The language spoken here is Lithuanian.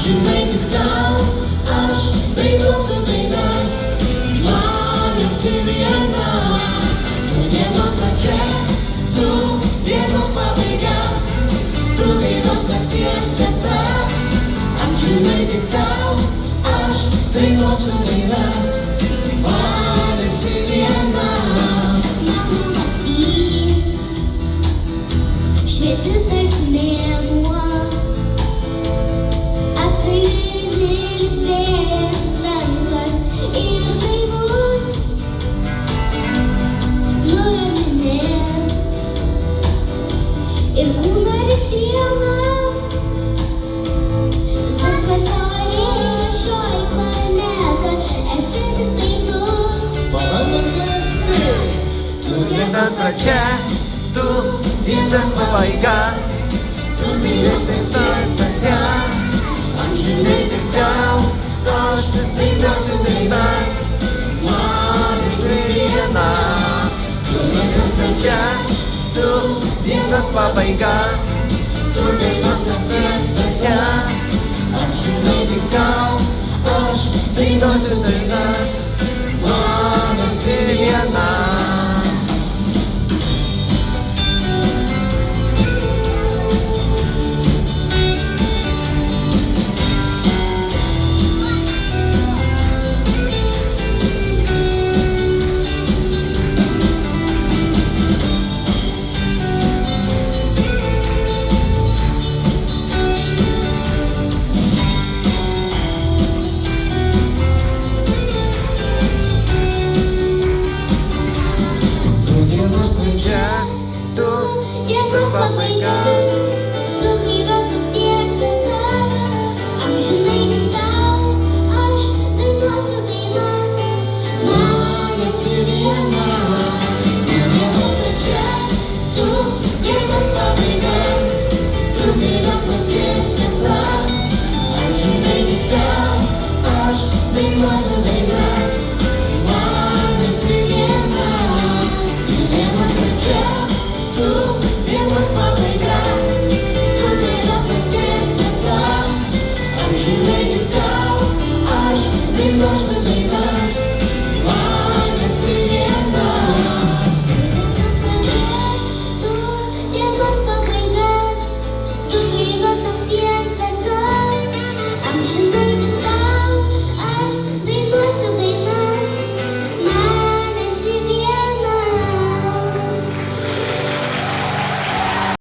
amžinai tik tau aš dainuosiu dainas. Man esi viena, tu dienos pradžia, tu dienos pabaiga, tu vienos nakties tiesa. Amžinai tik tau aš dainuosiu dainas. Man esi viena. Mano nakty švieti tarsi mėnuo, atgaivini vėjas lengvas ir gaivus, nuramini ir kūną ir sielą. Viskas, ko reikia šioj planetoj, esi tiktai tu. Pabandom visi. Tu dienos pradžia, tu dienos pabaiga, tu vienos nakties tiesa. Amžinai tik tau aš dainuosiu dainas. Man esi viena, tu dienos pradžia, tu dienos pabaiga, Tu dainos nakties tiesa. amžinai tik tau aš dainuosiu dainas. Man esi viena. Tu dienos pradžia, Tu Dienos pabaiga, tu gyvas nakties tiesa. Amžinai tik tau aš dainuosiu dainas. man esi viena. Tu dienos pradžia, tu dienos pabaiga, tu vienos nakties tiesa. Amžinai tik tau aš dainuosiu dainas. Man esi viena. Tu dienos pradžia, tu dienos pabaiga, tu vienos nakties tiesa. Amžinai tik tau aš dainuosiu